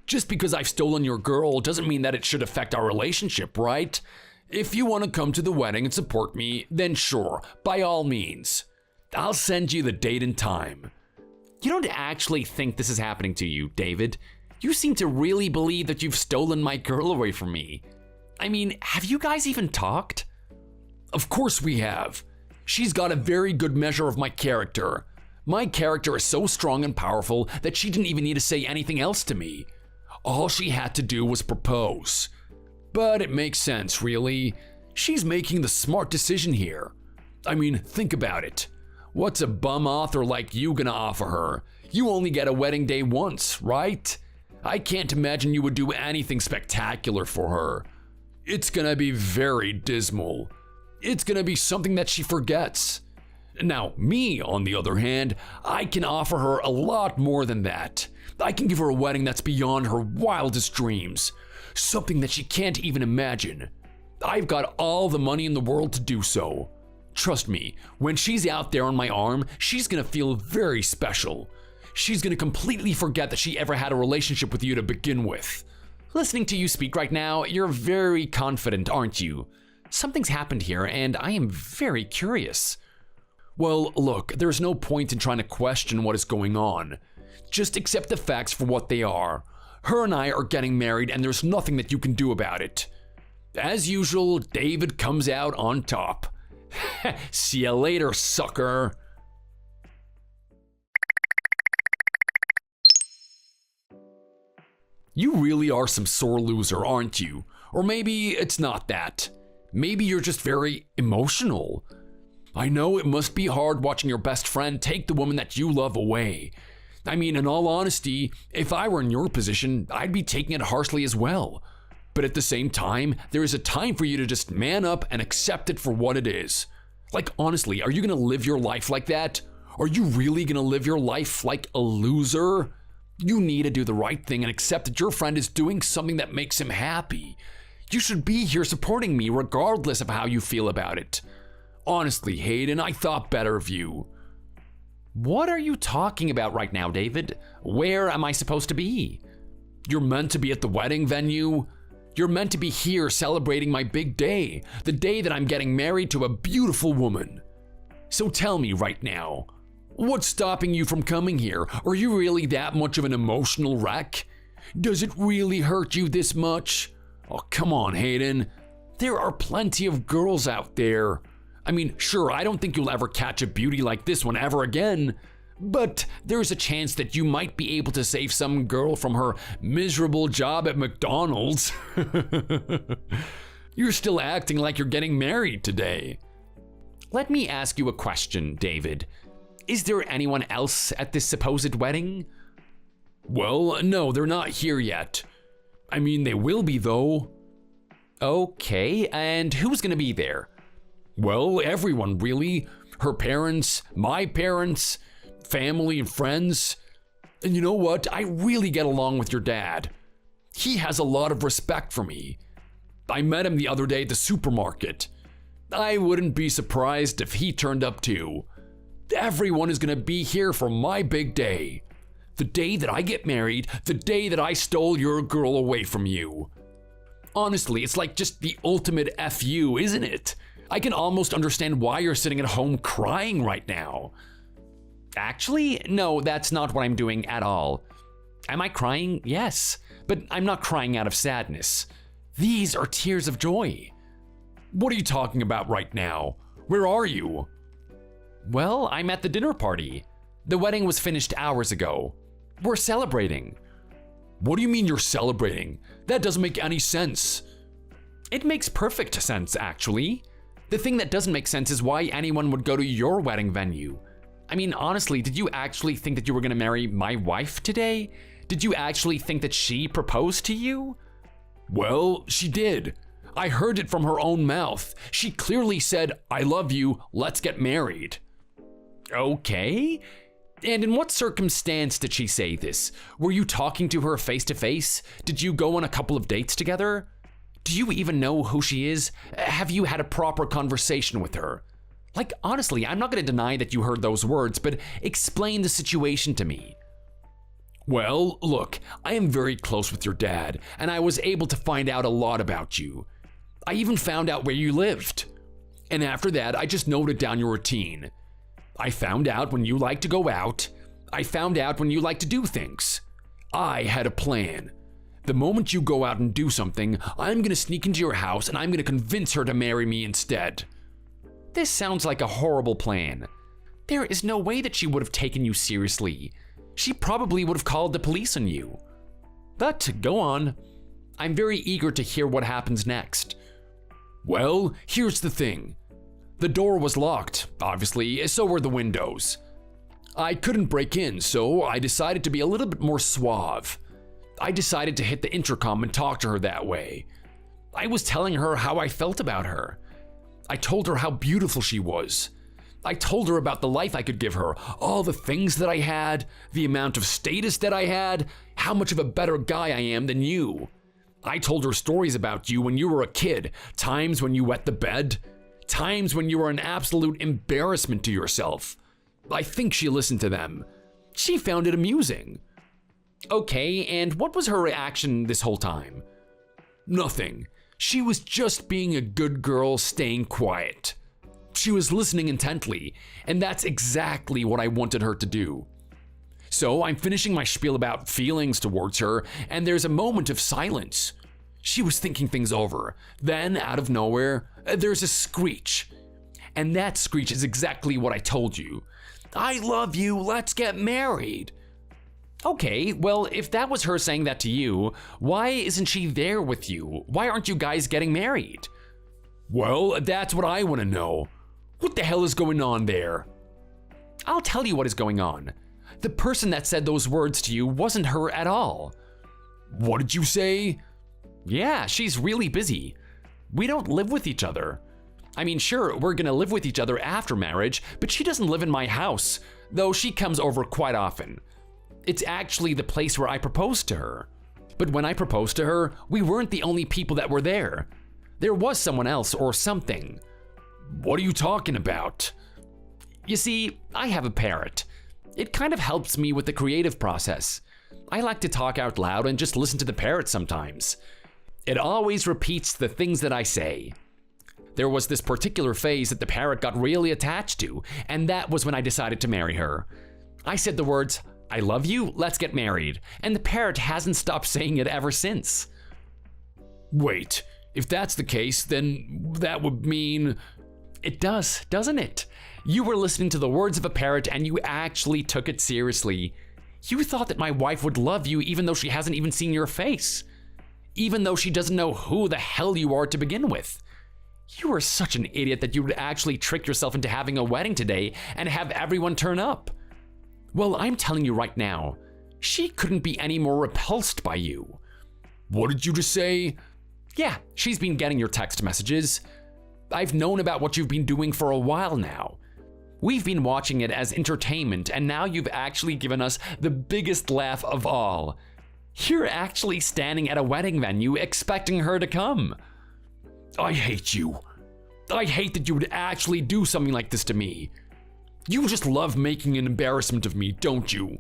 Just because I've stolen your girl doesn't mean that it should affect our relationship, right? If you want to come to the wedding and support me, then sure, by all means. I'll send you the date and time. You don't actually think this is happening to you, David. You seem to really believe that you've stolen my girl away from me. I mean, have you guys even talked? Of course we have. She's got a very good measure of my character. My character is so strong and powerful that she didn't even need to say anything else to me. All she had to do was propose. But it makes sense, really. She's making the smart decision here. I mean, think about it. What's a bum author like you gonna offer her? You only get a wedding day once, right? I can't imagine you would do anything spectacular for her. It's gonna be very dismal. It's gonna be something that she forgets. Now, me, on the other hand, I can offer her a lot more than that. I can give her a wedding that's beyond her wildest dreams. Something that she can't even imagine. I've got all the money in the world to do so. Trust me, when she's out there on my arm, she's gonna feel very special. She's gonna completely forget that she ever had a relationship with you to begin with. Listening to you speak right now, you're very confident, aren't you? Something's happened here, and I am very curious. Well, look, there's no point in trying to question what is going on. Just accept the facts for what they are. Her and I are getting married, and there's nothing that you can do about it. As usual, David comes out on top. See you later, sucker. You really are some sore loser, aren't you? Or maybe it's not that. Maybe you're just very emotional. I know it must be hard watching your best friend take the woman that you love away. I mean, in all honesty, if I were in your position, I'd be taking it harshly as well. But at the same time, there is a time for you to just man up and accept it for what it is. Like, honestly, are you gonna live your life like that? Are you really gonna live your life like a loser? You need to do the right thing and accept that your friend is doing something that makes him happy. You should be here supporting me regardless of how you feel about it. Honestly, Hayden, I thought better of you. What are you talking about right now, David? Where am I supposed to be? You're meant to be at the wedding venue. You're meant to be here celebrating my big day, the day that I'm getting married to a beautiful woman. So tell me right now, what's stopping you from coming here? Are you really that much of an emotional wreck? Does it really hurt you this much? Oh, come on, Hayden. There are plenty of girls out there. I mean, sure, I don't think you'll ever catch a beauty like this one ever again, but there's a chance that you might be able to save some girl from her miserable job at McDonald's. You're still acting like you're getting married today. Let me ask you a question, David. Is there anyone else at this supposed wedding? Well, no, they're not here yet. I mean, they will be though. Okay, and who's gonna be there? Well, everyone really. Her parents, my parents, family and friends. And you know what? I really get along with your dad. He has a lot of respect for me. I met him the other day at the supermarket. I wouldn't be surprised if he turned up too. Everyone is gonna be here for my big day. The day that I get married, the day that I stole your girl away from you. Honestly, it's like just the ultimate FU, isn't it? I can almost understand why you're sitting at home crying right now. Actually, no, that's not what I'm doing at all. Am I crying? Yes, but I'm not crying out of sadness. These are tears of joy. What are you talking about right now? Where are you? Well, I'm at the dinner party. The wedding was finished hours ago. We're celebrating. What do you mean you're celebrating? That doesn't make any sense. It makes perfect sense, actually. The thing that doesn't make sense is why anyone would go to your wedding venue. I mean, honestly, did you actually think that you were gonna marry my wife today? Did you actually think that she proposed to you? Well, she did. I heard it from her own mouth. She clearly said, "I love you, let's get married." Okay. And in what circumstance did she say this? Were you talking to her face to face? Did you go on a couple of dates together? Do you even know who she is? Have you had a proper conversation with her? Like, honestly, I'm not gonna deny that you heard those words, but explain the situation to me. Well, look, I am very close with your dad, and I was able to find out a lot about you. I even found out where you lived. And after that, I just noted down your routine. I found out when you like to go out. I found out when you like to do things. I had a plan. The moment you go out and do something, I'm gonna sneak into your house and I'm gonna convince her to marry me instead. This sounds like a horrible plan. There is no way that she would have taken you seriously. She probably would have called the police on you. But go on. I'm very eager to hear what happens next. Well, here's the thing. The door was locked, obviously, so were the windows. I couldn't break in, so I decided to be a little bit more suave. I decided to hit the intercom and talk to her that way. I was telling her how I felt about her. I told her how beautiful she was. I told her about the life I could give her, all the things that I had, the amount of status that I had, how much of a better guy I am than you. I told her stories about you when you were a kid, times when you wet the bed, times when you were an absolute embarrassment to yourself. I think she listened to them. She found it amusing. Okay, and what was her reaction this whole time? Nothing. She was just being a good girl, staying quiet. She was listening intently, and that's exactly what I wanted her to do. So I'm finishing my spiel about feelings towards her, and there's a moment of silence. She was thinking things over. Then, out of nowhere, there's a screech. And that screech is exactly what I told you. I love you, let's get married. Okay, well, if that was her saying that to you, why isn't she there with you? Why aren't you guys getting married? Well, that's what I want to know. What the hell is going on there? I'll tell you what is going on. The person that said those words to you wasn't her at all. What did you say? Yeah, she's really busy. We don't live with each other. I mean, sure, we're gonna live with each other after marriage, but she doesn't live in my house, though she comes over quite often. It's actually the place where I proposed to her. But when I proposed to her, we weren't the only people that were there. There was someone else or something. What are you talking about? You see, I have a parrot. It kind of helps me with the creative process. I like to talk out loud and just listen to the parrot sometimes. It always repeats the things that I say. There was this particular phase that the parrot got really attached to, and that was when I decided to marry her. I said the words, "I love you, let's get married," and the parrot hasn't stopped saying it ever since. Wait, if that's the case, then that would mean... It does, doesn't it? You were listening to the words of a parrot and you actually took it seriously. You thought that my wife would love you even though she hasn't even seen your face. Even though she doesn't know who the hell you are to begin with. You were such an idiot that you would actually trick yourself into having a wedding today and have everyone turn up. Well, I'm telling you right now, she couldn't be any more repulsed by you. What did you just say? Yeah, she's been getting your text messages. I've known about what you've been doing for a while now. We've been watching it as entertainment, and now you've actually given us the biggest laugh of all. You're actually standing at a wedding venue expecting her to come. I hate you. I hate that you would actually do something like this to me. You just love making an embarrassment of me, don't you?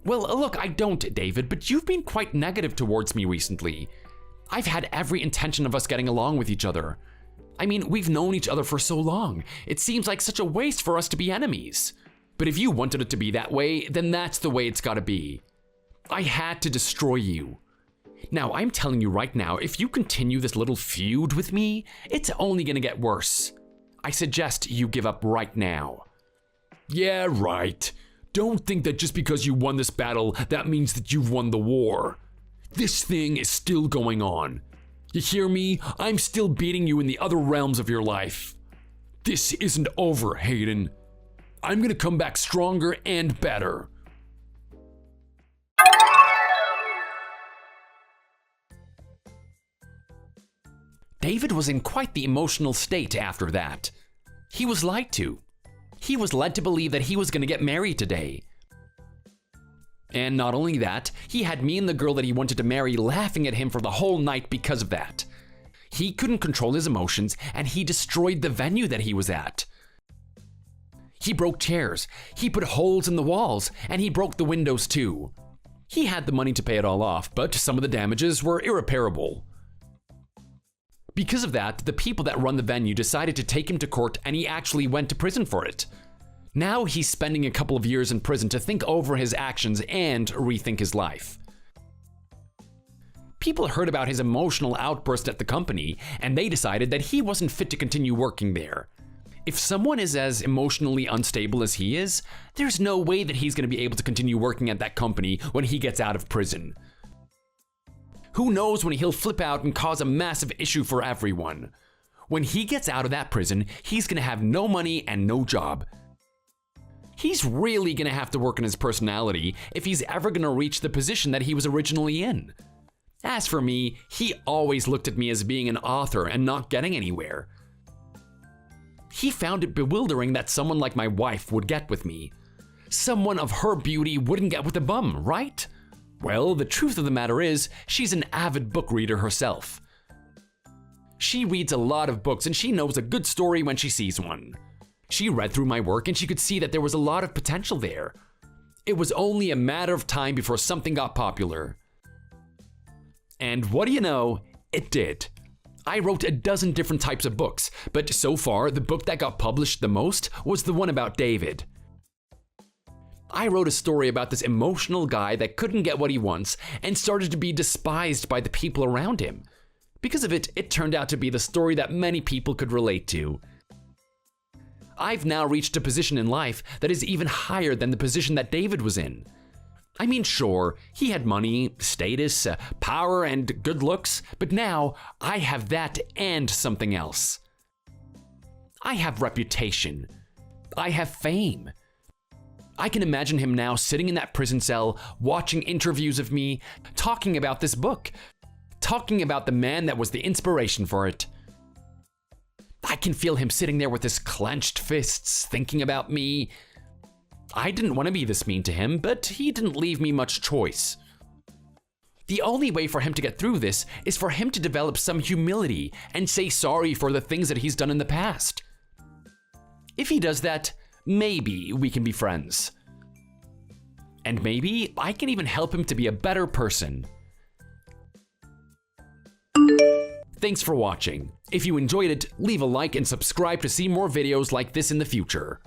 Well, look, I don't, David, but you've been quite negative towards me recently. I've had every intention of us getting along with each other. I mean, we've known each other for so long. It seems like such a waste for us to be enemies. But if you wanted it to be that way, then that's the way it's gotta be. I had to destroy you. Now, I'm telling you right now, if you continue this little feud with me, it's only gonna get worse. I suggest you give up right now. Yeah, right. Don't think that just because you won this battle, that means that you've won the war. This thing is still going on. You hear me? I'm still beating you in the other realms of your life. This isn't over, Hayden. I'm gonna come back stronger and better. David was in quite the emotional state after that. He was lied to. He was led to believe that he was going to get married today. And not only that, he had me and the girl that he wanted to marry laughing at him for the whole night because of that. He couldn't control his emotions, and he destroyed the venue that he was at. He broke chairs, he put holes in the walls, and he broke the windows too. He had the money to pay it all off, but some of the damages were irreparable. Because of that, the people that run the venue decided to take him to court, and he actually went to prison for it. Now he's spending a couple of years in prison to think over his actions and rethink his life. People heard about his emotional outburst at the company, and they decided that he wasn't fit to continue working there. If someone is as emotionally unstable as he is, there's no way that he's going to be able to continue working at that company when he gets out of prison. Who knows when he'll flip out and cause a massive issue for everyone. When he gets out of that prison, he's going to have no money and no job. He's really going to have to work on his personality if he's ever going to reach the position that he was originally in. As for me, he always looked at me as being an author and not getting anywhere. He found it bewildering that someone like my wife would get with me. Someone of her beauty wouldn't get with a bum, right? Well, the truth of the matter is, she's an avid book reader herself. She reads a lot of books and she knows a good story when she sees one. She read through my work and she could see that there was a lot of potential there. It was only a matter of time before something got popular. And what do you know, it did. I wrote a dozen different types of books, but so far, the book that got published the most was the one about David. I wrote a story about this emotional guy that couldn't get what he wants and started to be despised by the people around him. Because of it, it turned out to be the story that many people could relate to. I've now reached a position in life that is even higher than the position that David was in. I mean, sure, he had money, status, power, and good looks, but now I have that and something else. I have reputation. I have fame. I can imagine him now sitting in that prison cell, watching interviews of me, talking about this book, talking about the man that was the inspiration for it. I can feel him sitting there with his clenched fists, thinking about me. I didn't want to be this mean to him, but he didn't leave me much choice. The only way for him to get through this is for him to develop some humility and say sorry for the things that he's done in the past. If he does that, maybe we can be friends. And maybe I can even help him to be a better person. Thanks for watching. If you enjoyed it, leave a like and subscribe to see more videos like this in the future.